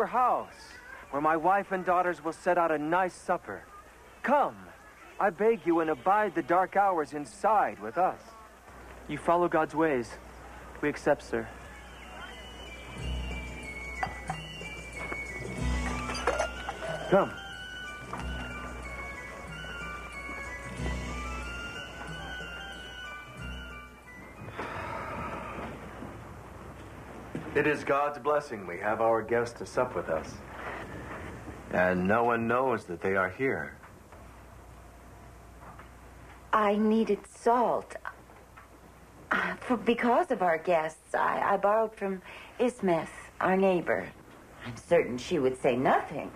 house, where my wife and daughters will set out a nice supper. Come, I beg you, and abide the dark hours inside with us. You follow God's ways. We accept, sir. Come. It is God's blessing we have our guests to sup with us. And no one knows that they are here. I needed salt. Because of our guests, I borrowed from Ismeth, our neighbor. I'm certain she would say nothing.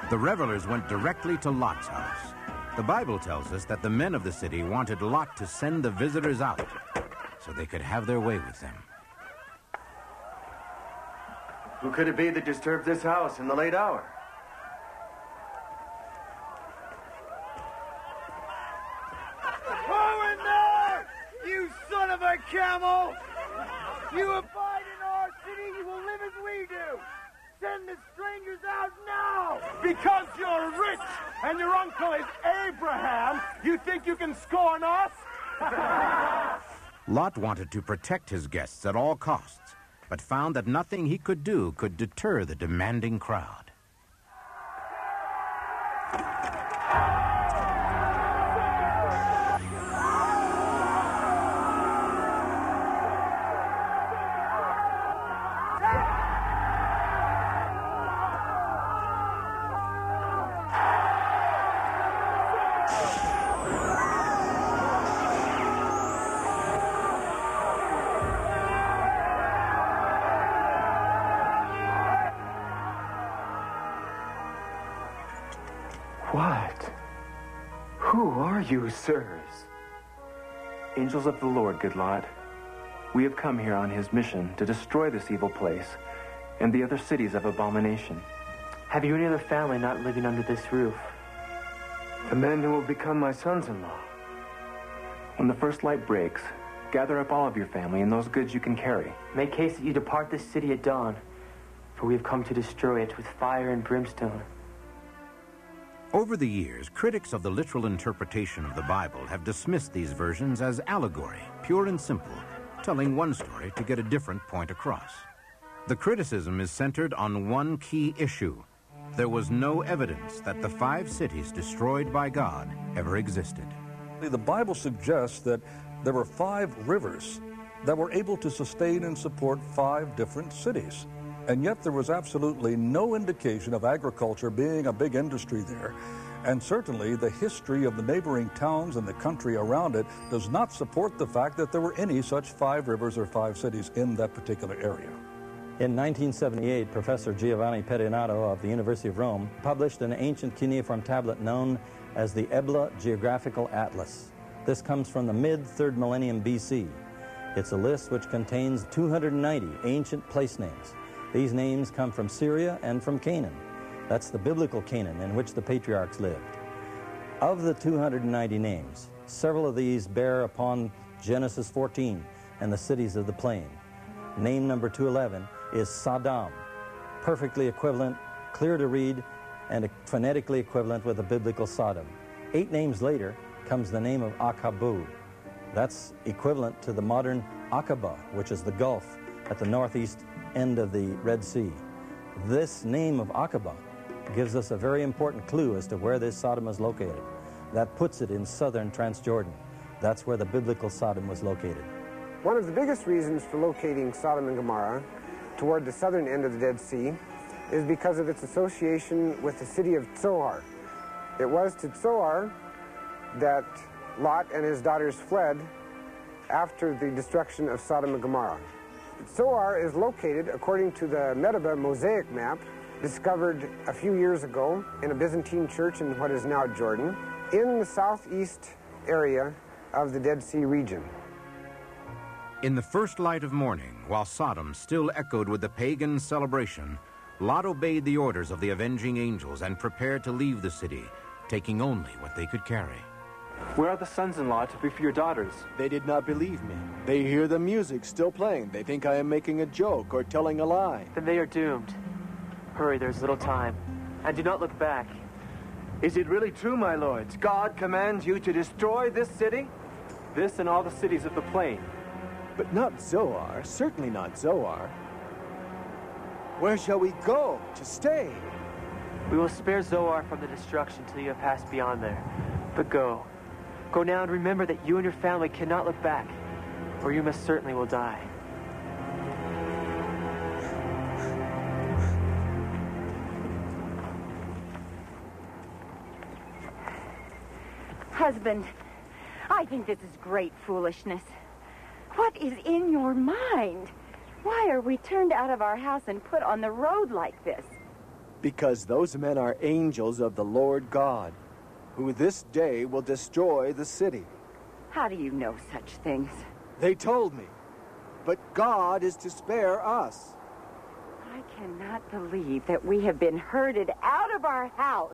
The revelers went directly to Lot's house. The Bible tells us that the men of the city wanted Lot to send the visitors out so they could have their way with them. Who could it be that disturbed this house in the late hour? Who in there? You son of a camel! You abide in our city, you will live as we do! Send the strangers out now! Because you're rich and your uncle is Abraham, you think you can scorn us? Lot wanted to protect his guests at all costs, but found that nothing he could do could deter the demanding crowd. What? Who are you, sirs? Angels of the Lord, good Lot. We have come here on his mission to destroy this evil place and the other cities of abomination. Have you any other family not living under this roof? The men who will become my sons-in-law. When the first light breaks, gather up all of your family and those goods you can carry. Make haste that you depart this city at dawn, for we have come to destroy it with fire and brimstone. Over the years, critics of the literal interpretation of the Bible have dismissed these versions as allegory, pure and simple, telling one story to get a different point across. The criticism is centered on one key issue. There was no evidence that the 5 cities destroyed by God ever existed. The Bible suggests that there were 5 rivers that were able to sustain and support 5 different cities. And yet there was absolutely no indication of agriculture being a big industry there. And certainly the history of the neighboring towns and the country around it does not support the fact that there were any such 5 rivers or 5 cities in that particular area. In 1978, Professor Giovanni Pettinato of the University of Rome published an ancient cuneiform tablet known as the Ebla Geographical Atlas. This comes from the mid-3rd millennium BC. It's a list which contains 290 ancient place names. These names come from Syria and from Canaan. That's the biblical Canaan in which the patriarchs lived. Of the 290 names, several of these bear upon Genesis 14 and the cities of the plain. Name number 211 is Sodom, perfectly equivalent, clear to read, and phonetically equivalent with the biblical Sodom. 8 names later comes the name of Aqabu. That's equivalent to the modern Aqaba, which is the Gulf at the northeast end of the Red Sea. This name of Aqaba gives us a very important clue as to where this Sodom is located. That puts it in southern Transjordan. That's where the biblical Sodom was located. One of the biggest reasons for locating Sodom and Gomorrah toward the southern end of the Dead Sea is because of its association with the city of Zoar. It was to Zoar that Lot and his daughters fled after the destruction of Sodom and Gomorrah. Zoar is located, according to the Medeba mosaic map, discovered a few years ago in a Byzantine church in what is now Jordan, in the southeast area of the Dead Sea region. In the first light of morning, while Sodom still echoed with the pagan celebration, Lot obeyed the orders of the avenging angels and prepared to leave the city, taking only what they could carry. Where are the sons-in-law to be for your daughters? They did not believe me. They hear the music still playing. They think I am making a joke or telling a lie. Then they are doomed. Hurry, there's little time. And do not look back. Is it really true, my lords? God commands you to destroy this city? This and all the cities of the plain. But not Zoar, certainly not Zoar. Where shall we go to stay? We will spare Zoar from the destruction till you have passed beyond there. But go. Go now and remember that you and your family cannot look back, or you most certainly will die. Husband, I think this is great foolishness. What is in your mind? Why are we turned out of our house and put on the road like this? Because those men are angels of the Lord God, who this day will destroy the city. How do you know such things? They told me. But God is to spare us. I cannot believe that we have been herded out of our house